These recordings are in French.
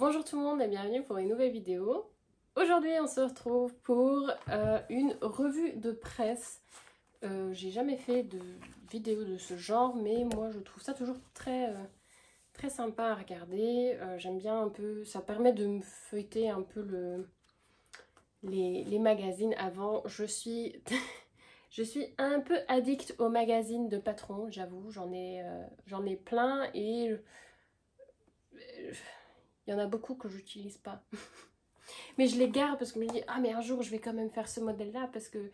Bonjour tout le monde et bienvenue pour une nouvelle vidéo. Aujourd'hui on se retrouve pour une revue de presse. J'ai jamais fait de vidéo de ce genre, mais moi je trouve ça toujours très sympa à regarder. J'aime bien un peu, ça permet de me feuilleter un peu les magazines avant. Je suis un peu addict aux magazines de patron, j'avoue, j'en ai plein et il y en a beaucoup que j'utilise pas. Mais je les garde parce que je me dis, ah mais un jour je vais quand même faire ce modèle-là parce que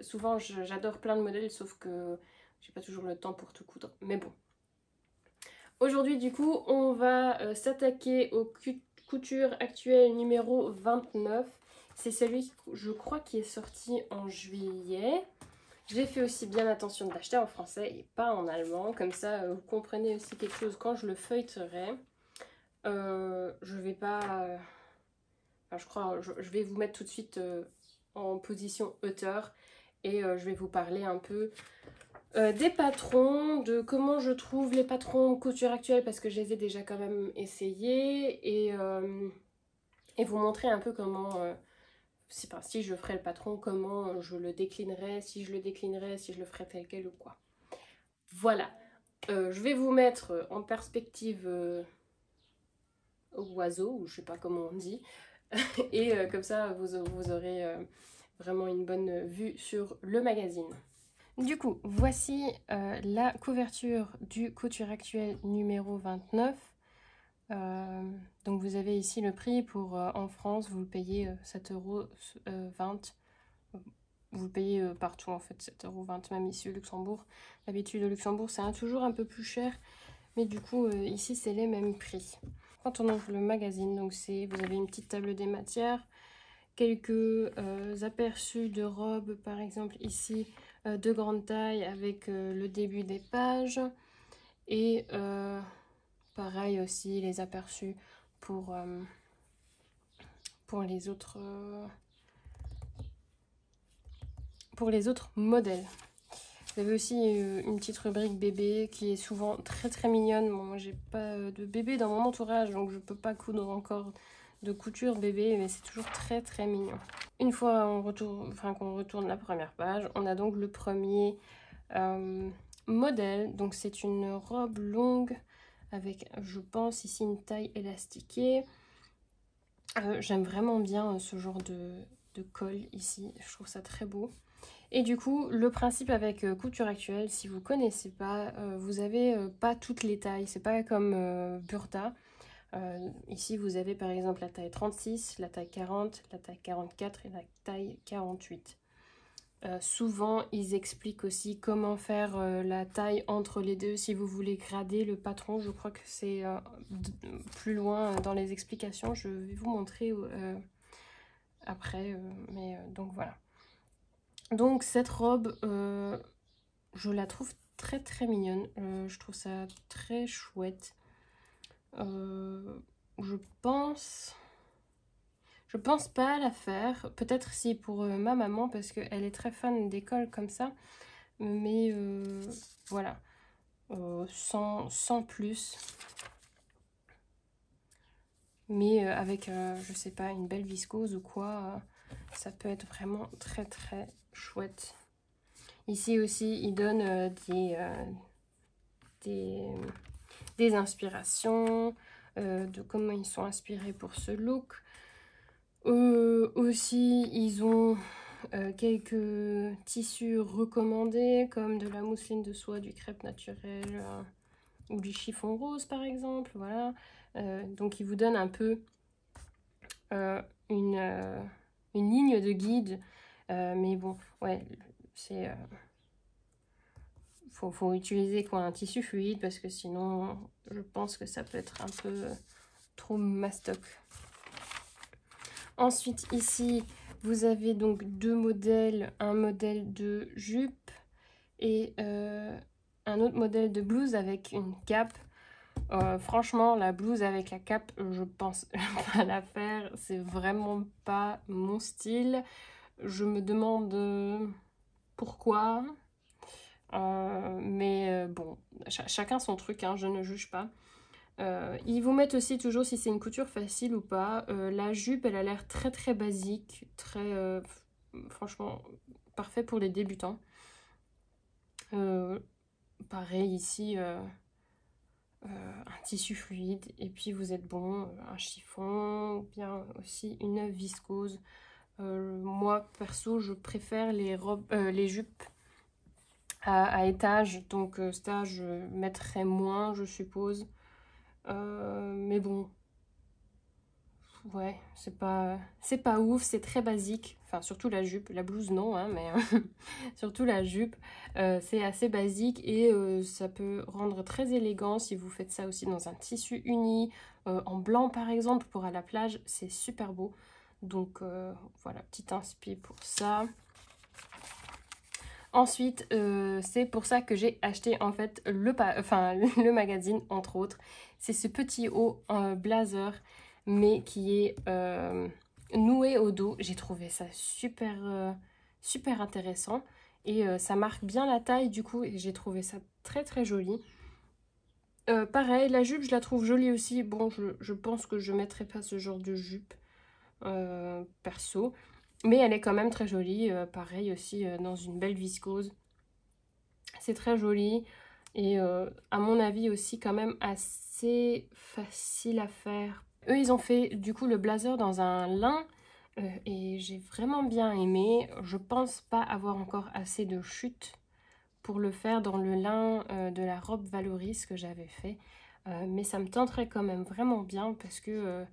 souvent j'adore plein de modèles sauf que j'ai pas toujours le temps pour tout coudre. Mais bon. Aujourd'hui du coup on va s'attaquer aux coutures actuelles numéro 29. C'est celui je crois qui est sorti en juillet. J'ai fait aussi bien attention de l'acheter en français et pas en allemand. Comme ça vous comprenez aussi quelque chose quand je le feuilleterai. Je vais pas... Enfin, je crois, je vais vous mettre tout de suite en position auteur et je vais vous parler un peu des patrons, de comment je trouve les patrons couture actuelle parce que je les ai déjà quand même essayés et vous montrer un peu comment, si je ferais le patron, comment je le déclinerais, si je le déclinerais, si je le ferais tel quel ou quoi. Voilà, je vais vous mettre en perspective oiseau, ou je sais pas comment on dit, et comme ça vous aurez vraiment une bonne vue sur le magazine. Du coup, voici la couverture du Couture Actuelle numéro 29. Donc vous avez ici le prix pour en France, vous le payez 7,20 €. Vous le payez partout en fait, 7,20 € même ici au Luxembourg. D'habitude au Luxembourg c'est toujours un peu plus cher, mais du coup ici c'est les mêmes prix. Quand on ouvre le magazine, donc vous avez une petite table des matières, quelques aperçus de robes, par exemple ici de grande taille avec le début des pages et pareil aussi les aperçus pour les autres modèles. Vous avez aussi une petite rubrique bébé qui est souvent très mignonne. Bon, moi j'ai pas de bébé dans mon entourage donc je peux pas coudre encore de couture bébé, mais c'est toujours très mignon. Une fois qu'on retourne la première page, on a donc le premier modèle. Donc c'est une robe longue avec, je pense ici, une taille élastiquée. J'aime vraiment bien ce genre de col ici, je trouve ça très beau. Et du coup, le principe avec couture actuelle, si vous connaissez pas, vous avez pas toutes les tailles, c'est pas comme Burda. Ici, vous avez par exemple la taille 36, la taille 40, la taille 44 et la taille 48. Souvent, ils expliquent aussi comment faire la taille entre les deux si vous voulez grader le patron. Je crois que c'est plus loin dans les explications. Je vais vous montrer après. Donc voilà. Donc cette robe, je la trouve très mignonne. Je trouve ça très chouette. Je pense pas la faire. Peut-être si pour ma maman parce qu'elle est très fan d'école comme ça. Mais voilà. Sans plus. Mais avec, je sais pas, une belle viscose ou quoi, ça peut être vraiment très chouette. Ici aussi, ils donnent des inspirations, de comment ils sont inspirés pour ce look. Aussi, ils ont quelques tissus recommandés, comme de la mousseline de soie, du crêpe naturel ou du chiffon rose, par exemple. Voilà. Donc, ils vous donnent un peu une ligne de guide. Mais bon, ouais, c'est... faut utiliser quoi, un tissu fluide parce que sinon, je pense que ça peut être un peu trop mastoc. Ensuite, ici, vous avez donc deux modèles. Un modèle de jupe et un autre modèle de blouse avec une cape. Franchement, la blouse avec la cape, je pense pas la faire. C'est vraiment pas mon style. Je me demande pourquoi. Mais bon, chacun son truc, hein, je ne juge pas. Ils vous mettent aussi toujours si c'est une couture facile ou pas. La jupe, elle a l'air très très basique, très franchement parfait pour les débutants. Pareil ici, un tissu fluide et puis vous êtes bon, un chiffon, ou bien aussi une viscose. Moi perso, je préfère les jupes à étage, donc ça je mettrais moins, je suppose. Mais bon, ouais, c'est pas ouf, c'est très basique. Enfin, surtout la jupe, la blouse non, hein, mais surtout la jupe, c'est assez basique et ça peut rendre très élégant si vous faites ça aussi dans un tissu uni, en blanc par exemple, pour à la plage, c'est super beau. Donc voilà, petit inspi pour ça. Ensuite, c'est pour ça que j'ai acheté en fait le magazine, entre autres. C'est ce petit haut blazer, mais qui est noué au dos. J'ai trouvé ça super intéressant. Et ça marque bien la taille du coup, et j'ai trouvé ça très très joli. Pareil, la jupe, je la trouve jolie aussi. Bon, je pense que je ne mettrai pas ce genre de jupe perso. Mais elle est quand même très jolie. Pareil aussi, dans une belle viscose. C'est très joli et à mon avis aussi quand même assez facile à faire. Eux, ils ont fait du coup le blazer dans un lin et j'ai vraiment bien aimé. Je pense pas avoir encore assez de chute pour le faire dans le lin de la robe Valoris que j'avais fait. Mais ça me tenterait quand même vraiment bien parce que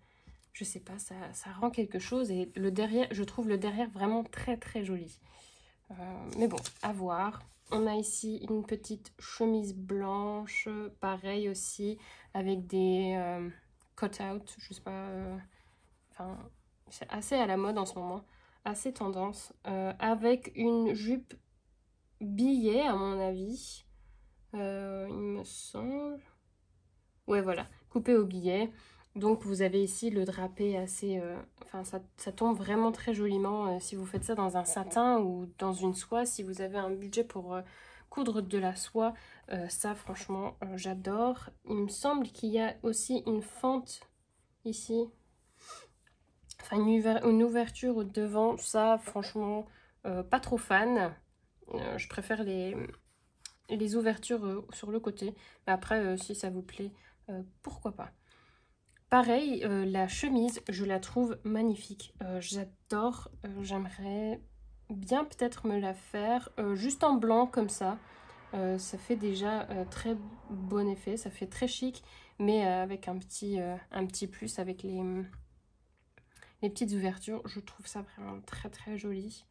je sais pas, ça rend quelque chose et le derrière, je trouve le derrière vraiment très très joli. Mais bon, à voir. On a ici une petite chemise blanche, pareil aussi, avec des cut-out, je sais pas, enfin, c'est assez à la mode en ce moment, assez tendance, avec une jupe billet à mon avis, il me semble. Ouais, voilà, coupée au billet. Donc vous avez ici le drapé assez... enfin, ça tombe vraiment très joliment si vous faites ça dans un satin ou dans une soie. Si vous avez un budget pour coudre de la soie, ça franchement, j'adore. Il me semble qu'il y a aussi une fente ici. Enfin, une ouverture au devant. Ça, franchement, pas trop fan. Je préfère les ouvertures sur le côté. Mais après, si ça vous plaît, pourquoi pas. Pareil, la chemise, je la trouve magnifique. J'adore. J'aimerais bien peut-être me la faire juste en blanc comme ça. Ça fait déjà très bon effet. Ça fait très chic, mais avec un petit plus avec les petites ouvertures. Je trouve ça vraiment très très joli.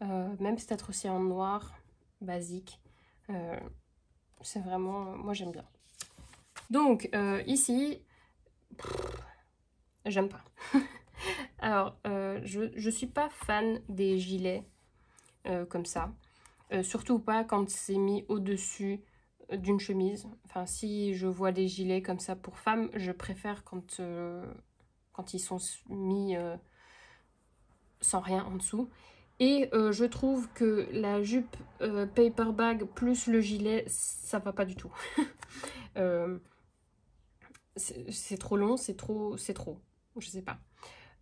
Même peut-être aussi en noir, basique. C'est vraiment... moi j'aime bien. Donc ici... j'aime pas. Alors, je suis pas fan des gilets comme ça. Surtout pas quand c'est mis au-dessus d'une chemise. Enfin, si je vois des gilets comme ça pour femmes, je préfère quand ils sont mis sans rien en dessous. Et je trouve que la jupe paper bag plus le gilet, ça va pas du tout. C'est trop long, c'est trop, je sais pas.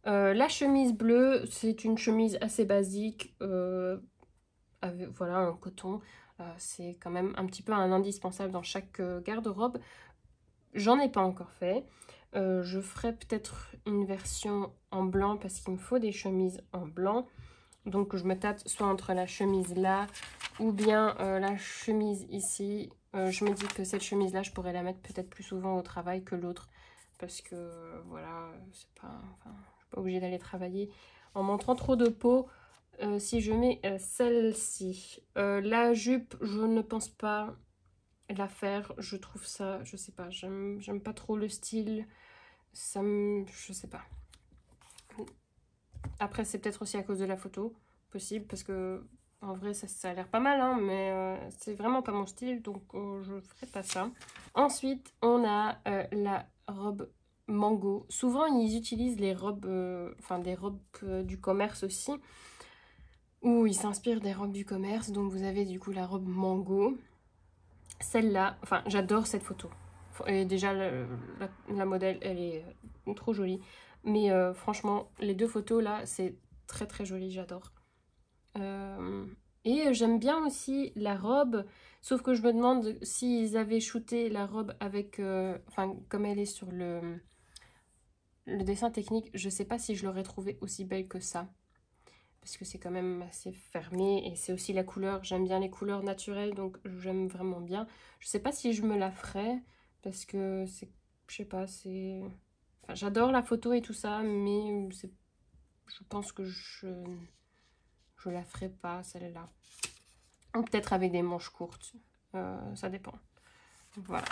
La chemise bleue, c'est une chemise assez basique, avec, voilà, en coton. C'est quand même un petit peu un indispensable dans chaque garde-robe. J'en ai pas encore fait. Je ferai peut-être une version en blanc parce qu'il me faut des chemises en blanc. Donc je me tâte soit entre la chemise là ou bien la chemise ici. Je me dis que cette chemise là, je pourrais la mettre peut-être plus souvent au travail que l'autre. Parce que voilà, c'est pas, enfin, je suis pas obligée d'aller travailler en montrant trop de peau. Si je mets celle-ci, la jupe, je ne pense pas la faire. Je trouve ça, je sais pas, j'aime pas trop le style. Je sais pas. Après, c'est peut-être aussi à cause de la photo, possible, parce que en vrai, ça a l'air pas mal, hein, mais c'est vraiment pas mon style, donc je ferai pas ça. Ensuite, on a la robe Mango. Souvent, ils utilisent les robes, enfin des robes du commerce aussi, ou ils s'inspirent des robes du commerce. Donc, vous avez du coup la robe Mango. Celle-là, enfin, j'adore cette photo. Et déjà, la modèle, elle est trop jolie. Mais franchement, les deux photos là, c'est très très joli, j'adore. Et j'aime bien aussi la robe, sauf que je me demande s'ils avaient shooté la robe avec... enfin, comme elle est sur le dessin technique, je sais pas si je l'aurais trouvée aussi belle que ça. Parce que c'est quand même assez fermé et c'est aussi la couleur. J'aime bien les couleurs naturelles, donc j'aime vraiment bien. Je sais pas si je me la ferais, parce que c'est... Je sais pas, c'est... Enfin, j'adore la photo et tout ça, mais je pense que je la ferai pas, celle-là. Ou peut-être avec des manches courtes. Ça dépend. Voilà.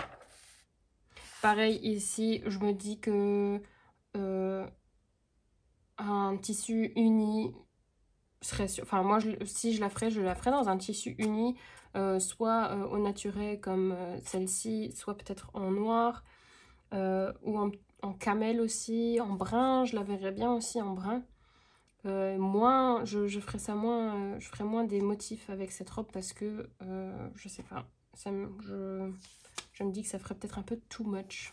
Pareil ici, je me dis que un tissu uni serait... Enfin, moi, si je la ferais dans un tissu uni, soit au naturel comme celle-ci, soit peut-être en noir, ou en camel aussi, en brun. Je la verrais bien aussi en brun. Je ferais ça moins, je ferais moins des motifs avec cette robe parce que je sais pas, je me dis que ça ferait peut-être un peu too much.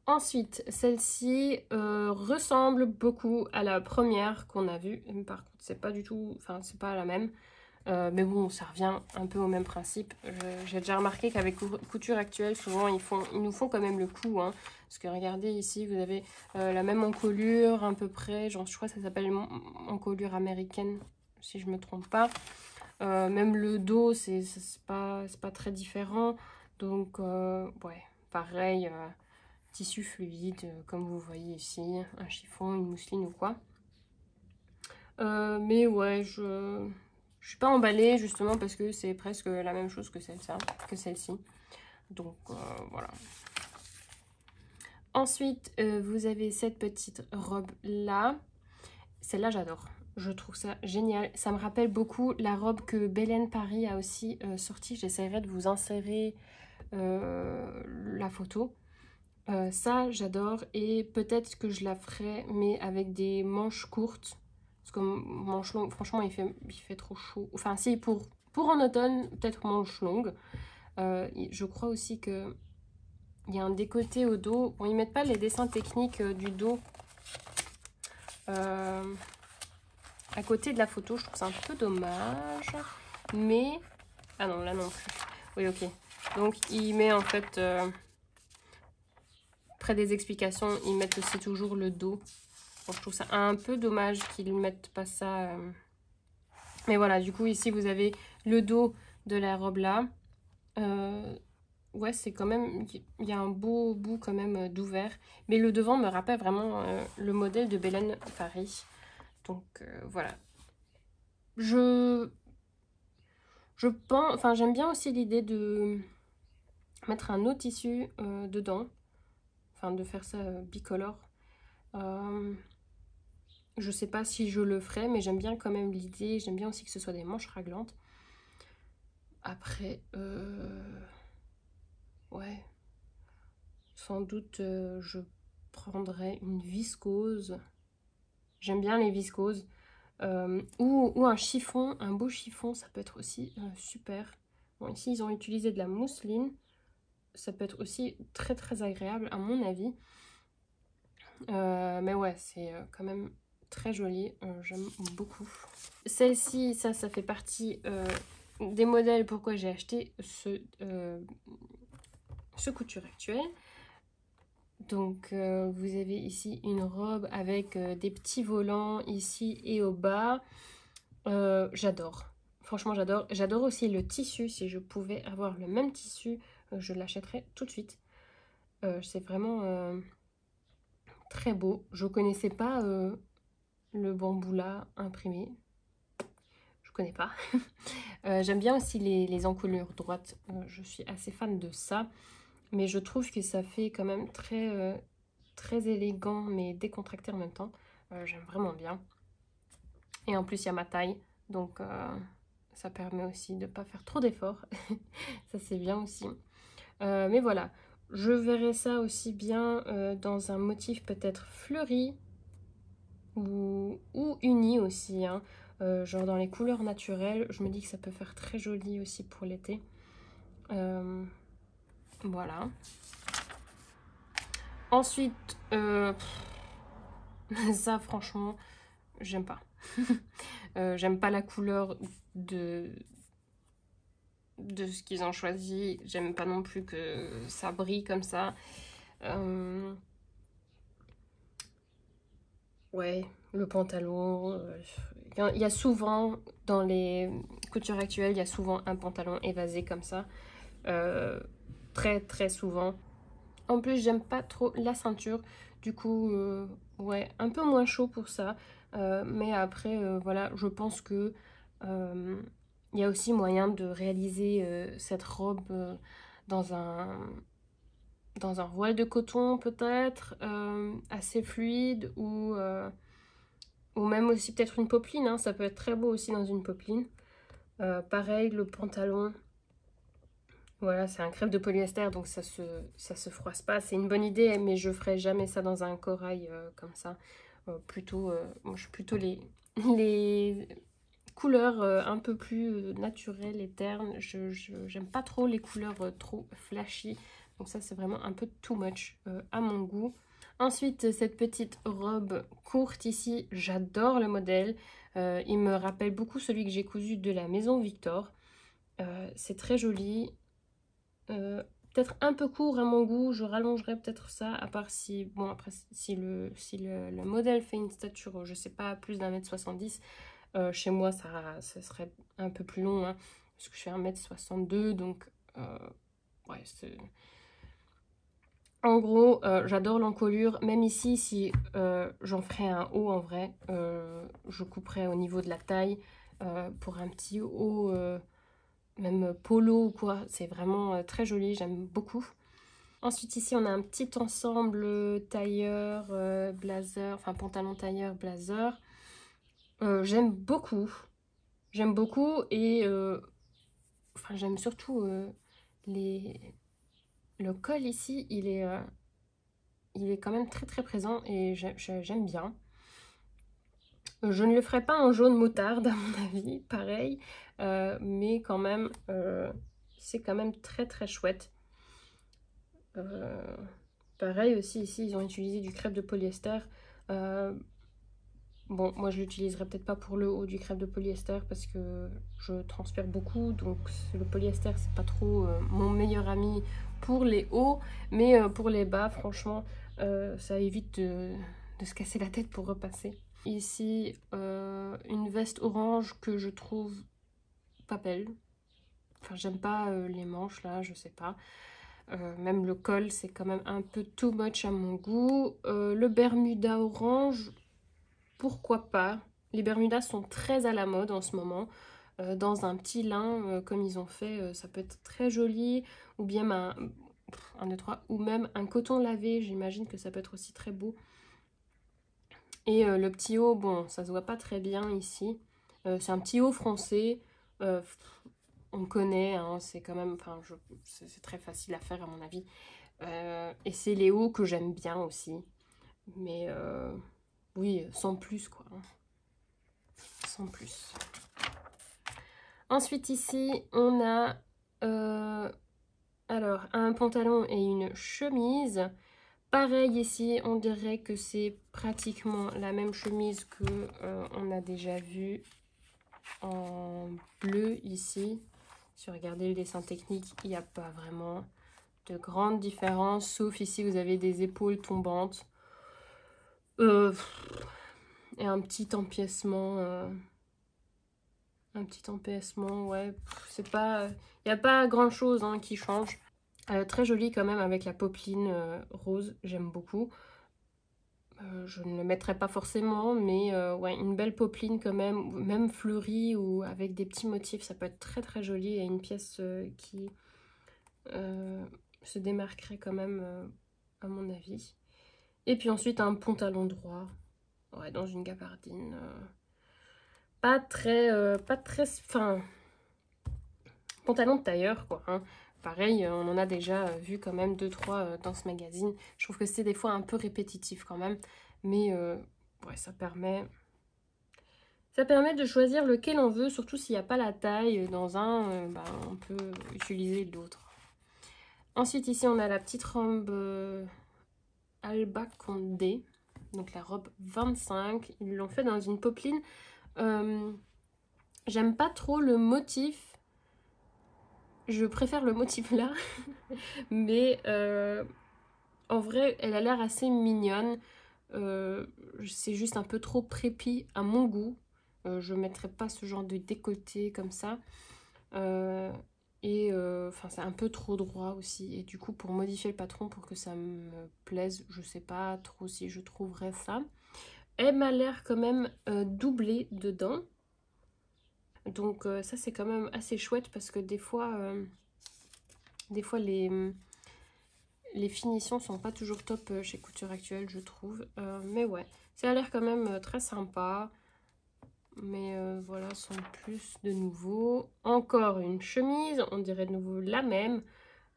Ensuite, celle-ci ressemble beaucoup à la première qu'on a vue. Par contre, c'est pas du tout, enfin c'est pas la même. Mais bon, ça revient un peu au même principe. J'ai déjà remarqué qu'avec Couture Actuelle, souvent ils nous font quand même le coup. Hein, parce que regardez ici, vous avez la même encolure à peu près. Genre, je crois que ça s'appelle encolure américaine, si je me trompe pas. Même le dos, c'est pas très différent. Donc, ouais, pareil, tissu fluide, comme vous voyez ici, un chiffon, une mousseline ou quoi. Mais ouais, je suis pas emballée justement parce que c'est presque la même chose que celle-ci. Donc voilà. Ensuite, vous avez cette petite robe là. Celle-là, j'adore. Je trouve ça génial. Ça me rappelle beaucoup la robe que Belen Paris a aussi sortie. J'essaierai de vous insérer la photo. Ça, j'adore. Et peut-être que je la ferai, mais avec des manches courtes. Parce que manche longue, franchement, il fait trop chaud. Enfin, si, pour en automne, peut-être manche longue. Je crois aussi que il y a un décolleté au dos. Bon, ils mettent pas les dessins techniques du dos à côté de la photo. Je trouve ça un peu dommage. Mais... Ah non, là non plus. Oui, ok. Donc, il met en fait... près des explications, ils mettent aussi toujours le dos. Bon, je trouve ça un peu dommage qu'ils ne mettent pas ça. Mais voilà, du coup, ici, vous avez le dos de la robe là. Ouais, c'est quand même... Il y a un beau bout quand même d'ouvert. Mais le devant me rappelle vraiment le modèle de Belen Paris. Donc, voilà. Je pense... Enfin, j'aime bien aussi l'idée de mettre un autre tissu dedans. Enfin, de faire ça bicolore. Je sais pas si je le ferai, mais j'aime bien quand même l'idée. J'aime bien aussi que ce soit des manches raglantes. Après, ouais, sans doute je prendrai une viscose. J'aime bien les viscoses. Ou un chiffon, un beau chiffon, ça peut être aussi super. Bon, ici, ils ont utilisé de la mousseline. Ça peut être aussi très très agréable, à mon avis. Mais ouais, c'est quand même très joli. J'aime beaucoup. Celle-ci, ça fait partie des modèles pourquoi j'ai acheté ce Couture Actuelle. Donc vous avez ici une robe avec des petits volants ici et au bas. J'adore. Franchement, j'adore. J'adore aussi le tissu. Si je pouvais avoir le même tissu, je l'achèterais tout de suite. C'est vraiment très beau. Je connaissais pas le bamboula imprimé. Je connais pas. J'aime bien aussi les encolures droites. Je suis assez fan de ça. Mais je trouve que ça fait quand même très élégant, mais décontracté en même temps. J'aime vraiment bien. Et en plus, il y a ma taille. Donc, ça permet aussi de ne pas faire trop d'efforts. Ça, c'est bien aussi. Mais voilà. Je verrais ça aussi bien dans un motif peut-être fleuri ou uni aussi. Hein. Genre dans les couleurs naturelles. Je me dis que ça peut faire très joli aussi pour l'été. Voilà. Ensuite, ça franchement, j'aime pas. J'aime pas la couleur de ce qu'ils ont choisi. J'aime pas non plus que ça brille comme ça. Ouais, le pantalon. Il y a souvent, dans les coutures actuelles, il y a souvent un pantalon évasé comme ça. Très très souvent. En plus, j'aime pas trop la ceinture. Du coup, ouais, un peu moins chaud pour ça. Mais après, voilà, je pense que il y a aussi moyen de réaliser cette robe dans un dans un voile de coton peut-être, assez fluide ou même aussi peut-être une popeline, hein, ça peut être très beau aussi dans une popeline. Pareil, le pantalon, voilà, c'est un crêpe de polyester, donc ça se froisse pas. C'est une bonne idée, mais je ferai jamais ça dans un corail comme ça. Moi, je suis plutôt les couleurs un peu plus naturelles et ternes. J'aime pas trop les couleurs trop flashy. Donc ça, c'est vraiment un peu too much à mon goût. Ensuite, cette petite robe courte ici, j'adore le modèle. Il me rappelle beaucoup celui que j'ai cousu de la Maison Victor. C'est très joli. Peut-être un peu court à mon goût, je rallongerais peut-être ça, à part si, bon après si le modèle fait une stature, je sais pas, plus d'1 m 70, chez moi ça serait un peu plus long, hein, parce que je fais 1 m 62, donc ouais, c'est... En gros, j'adore l'encolure, même ici, si j'en ferais un haut en vrai, je couperais au niveau de la taille pour un petit haut, même polo ou quoi, c'est vraiment très joli, j'aime beaucoup. Ensuite ici on a un petit ensemble tailleur, blazer, enfin pantalon tailleur, blazer. J'aime beaucoup. J'aime beaucoup et enfin j'aime surtout les... le col ici, il est quand même très très présent et j'aime bien. Je ne le ferai pas en jaune moutarde à mon avis, pareil, mais quand même c'est quand même très très chouette. Pareil aussi ici ils ont utilisé du crêpe de polyester. Bon, moi je l'utiliserai peut-être pas pour le haut du crêpe de polyester parce que je transpire beaucoup, donc le polyester c'est pas trop mon meilleur ami pour les hauts, mais pour les bas, franchement, ça évite de se casser la tête pour repasser. Ici, une veste orange que je trouve pas belle. Enfin, j'aime pas les manches là, je sais pas. Même le col, c'est quand même un peu too much à mon goût. Le Bermuda orange, pourquoi pas. Les Bermudas sont très à la mode en ce moment. Dans un petit lin, comme ils ont fait, ça peut être très joli. Ou bien un, deux, trois, ou même un coton lavé, j'imagine que ça peut être aussi très beau. Et le petit haut, bon, ça se voit pas très bien ici. C'est un petit haut français. On connaît, hein, c'est quand même, enfin, c'est très facile à faire à mon avis. Et c'est les hauts que j'aime bien aussi. Mais oui, sans plus quoi. Sans plus. Ensuite ici, on a alors un pantalon et une chemise. Pareil ici, on dirait que c'est pratiquement la même chemise que on a déjà vu en bleu ici. Si vous regardez le dessin technique, il n'y a pas vraiment de grande différence, sauf ici vous avez des épaules tombantes et un petit empiècement. Un petit empiècement, ouais, c'est pas... Il n'y a pas grand chose hein, qui change. Très joli quand même avec la popeline rose, j'aime beaucoup. Je ne le mettrai pas forcément, mais ouais, une belle popeline quand même, même fleurie ou avec des petits motifs, ça peut être très très joli et une pièce qui se démarquerait quand même à mon avis. Et puis ensuite un pantalon droit, ouais, dans une gabardine. Pas très, enfin, pantalon de tailleur quoi. Hein. Pareil, on en a déjà vu quand même 2-3 dans ce magazine. Je trouve que c'est des fois un peu répétitif quand même, mais ouais, ça permet de choisir lequel on veut, surtout s'il n'y a pas la taille dans un, bah, on peut utiliser l'autre. Ensuite, ici, on a la petite robe Alba Condé. Donc la robe 25. Ils l'ont fait dans une popeline. J'aime pas trop le motif. Je préfère le motif là. Mais en vrai, elle a l'air assez mignonne. C'est juste un peu trop prépi à mon goût. Je ne mettrais pas ce genre de décolleté comme ça. Enfin, c'est un peu trop droit aussi. Et du coup, pour modifier le patron, pour que ça me plaise, je sais pas trop si je trouverais ça. Elle m'a l'air quand même doublée dedans. Donc ça, c'est quand même assez chouette parce que des fois les finitions sont pas toujours top chez Couture Actuelle, je trouve. Mais ouais, ça a l'air quand même très sympa. Mais voilà, sans plus de nouveau. Encore une chemise, on dirait de nouveau la même.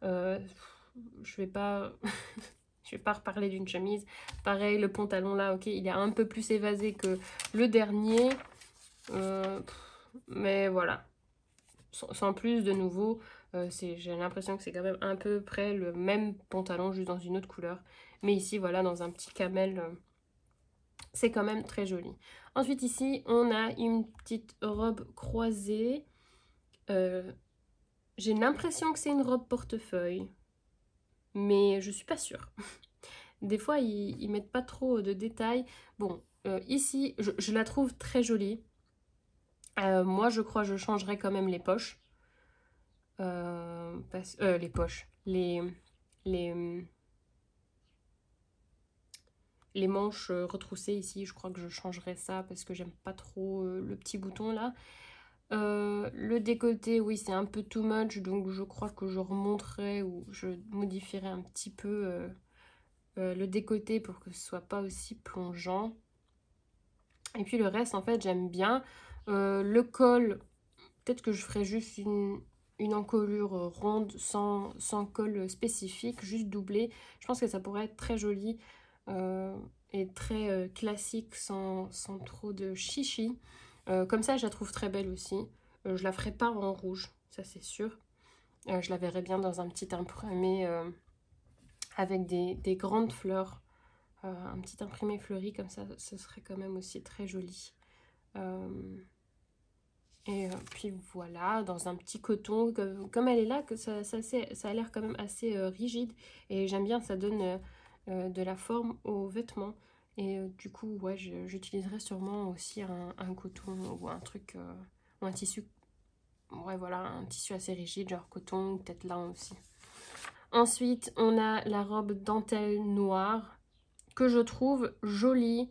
Je vais pas... je vais pas reparler d'une chemise. Pareil, le pantalon là, ok, il est un peu plus évasé que le dernier. Mais voilà. Sans plus de nouveau, j'ai l'impression que c'est quand même à peu près le même pantalon, juste dans une autre couleur. Mais ici, voilà, dans un petit camel, c'est quand même très joli. Ensuite, ici, on a une petite robe croisée. J'ai l'impression que c'est une robe portefeuille, mais je suis pas sûre. Des fois, ils mettent pas trop de détails. Bon, ici, je la trouve très jolie. Moi, je crois que je changerai quand même les poches. Les poches. Les, les manches retroussées ici, je crois que je changerai ça parce que j'aime pas trop le petit bouton là. Le décolleté, oui, c'est un peu too much, donc je crois que je remonterai ou je modifierai un petit peu le décolleté pour que ce soit pas aussi plongeant. Et puis le reste, en fait, j'aime bien. Le col, peut-être que je ferai juste une encolure ronde sans col spécifique, juste doublé. Je pense que ça pourrait être très joli et très classique sans trop de chichi. Comme ça, je la trouve très belle aussi. Je la ferai pas en rouge, ça c'est sûr. Je la verrai bien dans un petit imprimé avec des grandes fleurs. Un petit imprimé fleuri comme ça, ce serait quand même aussi très joli. Et puis voilà, dans un petit coton, comme elle est là, que ça a l'air quand même assez rigide. Et j'aime bien, ça donne de la forme aux vêtements. Et du coup, ouais, j'utiliserai sûrement aussi un coton ou un truc, ou un tissu. Ouais, voilà, un tissu assez rigide, genre coton, peut-être lin aussi. Ensuite, on a la robe dentelle noire, que je trouve jolie.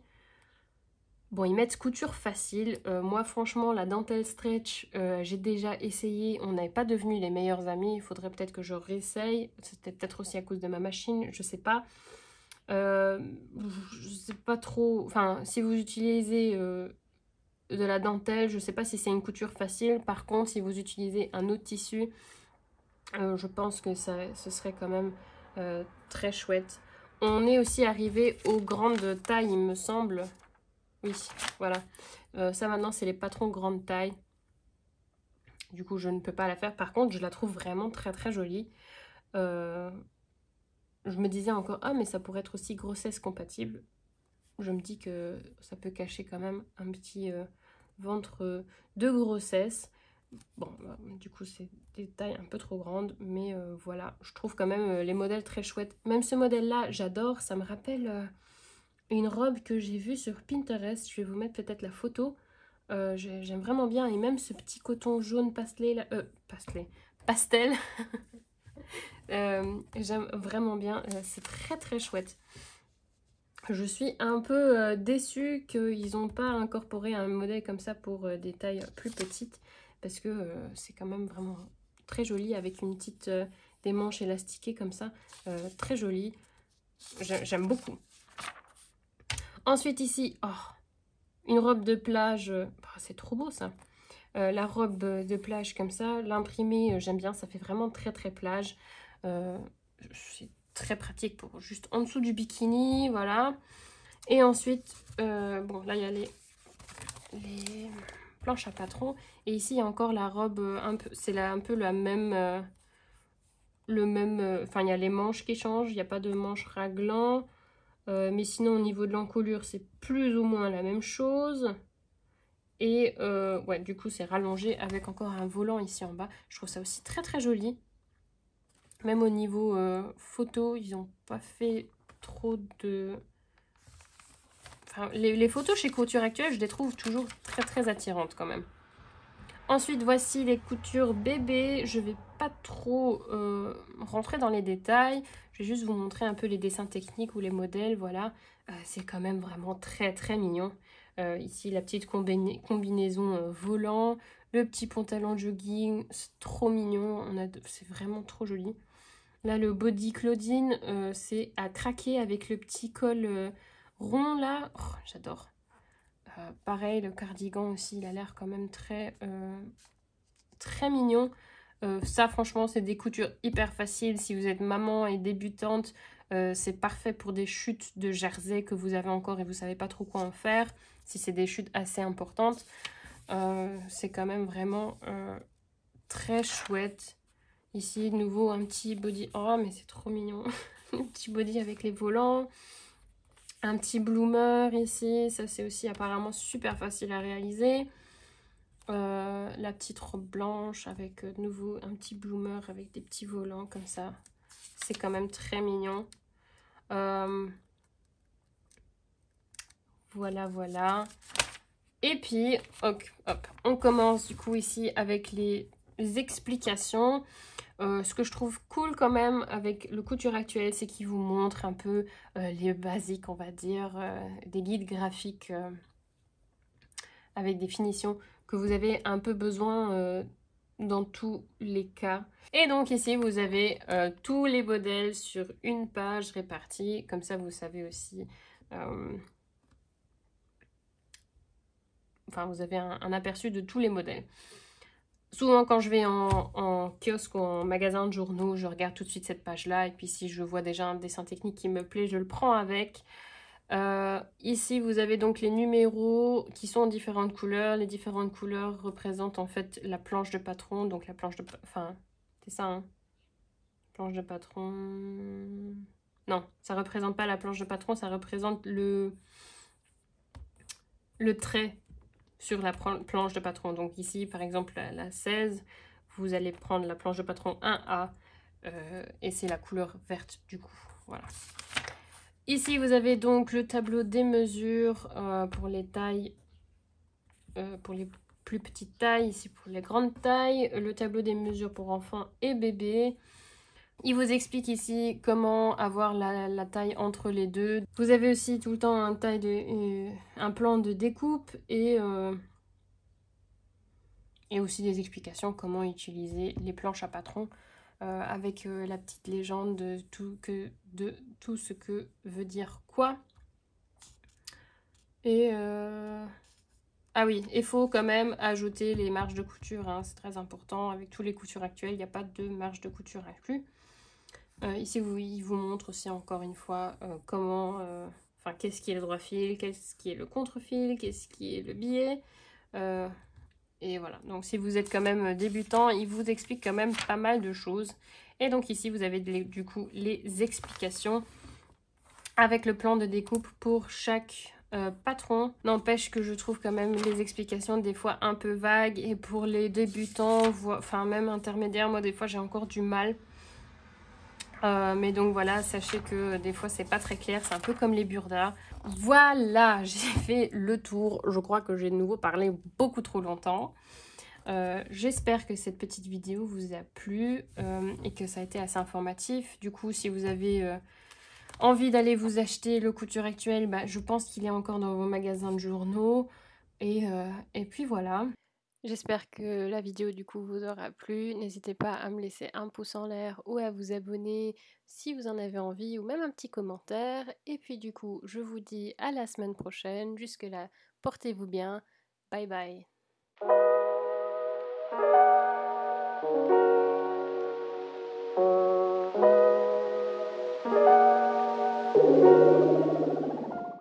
Bon, ils mettent couture facile. Moi, franchement, la dentelle stretch, j'ai déjà essayé. On n'est pas devenus les meilleurs amis. Il faudrait peut-être que je réessaye. C'était peut-être aussi à cause de ma machine, je sais pas. Je sais pas trop. Enfin, si vous utilisez de la dentelle, je sais pas si c'est une couture facile. Par contre, si vous utilisez un autre tissu, je pense que ce serait quand même très chouette. On est aussi arrivé aux grandes tailles, il me semble. Oui, voilà. Ça maintenant, c'est les patrons grande taille. Du coup, je ne peux pas la faire. Par contre, je la trouve vraiment très très jolie. Je me disais encore, ah, mais ça pourrait être aussi grossesse compatible. Je me dis que ça peut cacher quand même un petit ventre de grossesse. Bon, du coup, c'est des tailles un peu trop grandes. Mais voilà, je trouve quand même les modèles très chouettes. Même ce modèle-là, j'adore. Ça me rappelle une robe que j'ai vue sur Pinterest. Je vais vous mettre peut-être la photo. J'aime vraiment bien. Et même ce petit coton jaune pastel. J'aime vraiment bien. C'est très très chouette. Je suis un peu déçue qu'ils n'ont pas incorporé un modèle comme ça pour des tailles plus petites. Parce que c'est quand même vraiment très joli avec une petite des manches élastiquées comme ça. Très joli. J'aime beaucoup. Ensuite ici, oh, une robe de plage. C'est trop beau ça. La robe de plage comme ça, l'imprimé, j'aime bien, ça fait vraiment très très plage. C'est très pratique pour juste en dessous du bikini, voilà. Et ensuite, bon là il y a les planches à patron. Et ici il y a encore la robe, c'est un peu la même le même... Enfin, il y a les manches qui changent, il n'y a pas de manches raglan. Mais sinon, au niveau de l'encolure, c'est plus ou moins la même chose. Et ouais, du coup, c'est rallongé avec encore un volant ici en bas. Je trouve ça aussi très très joli. Même au niveau photo, ils n'ont pas fait trop de... Enfin, les photos chez Couture Actuelle, je les trouve toujours très très attirantes quand même. Ensuite, voici les coutures bébé. Je vais pas trop rentrer dans les détails. Je vais juste vous montrer un peu les dessins techniques ou les modèles. Voilà, c'est quand même vraiment très très mignon. Ici, la petite combinaison volant. Le petit pantalon jogging, c'est trop mignon. C'est vraiment trop joli. Là, le body Claudine, c'est à craquer avec le petit col rond là. Oh, j'adore. Pareil, le cardigan aussi, il a l'air quand même très mignon. Ça, franchement, c'est des coutures hyper faciles. Si vous êtes maman et débutante, c'est parfait pour des chutes de jersey que vous avez encore et vous savez pas trop quoi en faire. Si c'est des chutes assez importantes, c'est quand même vraiment très chouette. Ici, de nouveau, un petit body. Oh, mais c'est trop mignon. Un petit body avec les volants. Un petit bloomer ici. Ça, c'est aussi apparemment super facile à réaliser. La petite robe blanche avec de nouveau un petit bloomer avec des petits volants comme ça. C'est quand même très mignon. Voilà, voilà. Et puis, hop, on commence du coup ici avec les explications. Ce que je trouve cool quand même avec le Couture Actuelle, c'est qu'il vous montre un peu les basiques, on va dire, des guides graphiques avec des finitions que vous avez un peu besoin dans tous les cas. Et donc ici, vous avez tous les modèles sur une page répartie. Comme ça, vous savez aussi... Enfin, vous avez un aperçu de tous les modèles. Souvent, quand je vais en kiosque ou en magasin de journaux, je regarde tout de suite cette page-là. Et puis, si je vois déjà un dessin technique qui me plaît, je le prends avec. Ici, vous avez donc les numéros qui sont en différentes couleurs. Les différentes couleurs représentent en fait la planche de patron. Donc, la planche de... Enfin, c'est ça, hein. Planche de patron... Non, ça ne représente pas la planche de patron, ça représente le trait sur la planche de patron. Donc ici, par exemple, la 16, vous allez prendre la planche de patron 1A et c'est la couleur verte du coup. Voilà. Ici, vous avez donc le tableau des mesures pour les tailles, pour les plus petites tailles, ici pour les grandes tailles, le tableau des mesures pour enfants et bébés. Il vous explique ici comment avoir la taille entre les deux. Vous avez aussi tout le temps un plan de découpe et aussi des explications comment utiliser les planches à patron avec la petite légende de tout ce que veut dire quoi. Et ah oui, il faut quand même ajouter les marges de couture, hein, c'est très important. Avec tous les coutures actuelles, il n'y a pas de marge de couture inclus. Ici, il vous montre aussi encore une fois comment, enfin, qu'est-ce qui est le droit fil, qu'est-ce qui est le contre-fil, qu'est-ce qui est le biais. Et voilà, donc si vous êtes quand même débutant, il vous explique quand même pas mal de choses. Et donc ici, vous avez du coup les explications avec le plan de découpe pour chaque patron. N'empêche que je trouve quand même les explications des fois un peu vagues. Et pour les débutants, enfin même intermédiaires, moi des fois j'ai encore du mal. Mais donc voilà, sachez que des fois c'est pas très clair, c'est un peu comme les burdas. Voilà, j'ai fait le tour. Je crois que j'ai de nouveau parlé beaucoup trop longtemps. J'espère que cette petite vidéo vous a plu et que ça a été assez informatif. Du coup, si vous avez envie d'aller vous acheter le Couture Actuelle, bah, je pense qu'il est encore dans vos magasins de journaux. Et puis voilà. J'espère que la vidéo du coup vous aura plu. N'hésitez pas à me laisser un pouce en l'air ou à vous abonner si vous en avez envie ou même un petit commentaire. Et puis du coup, je vous dis à la semaine prochaine. Jusque là, portez-vous bien. Bye bye.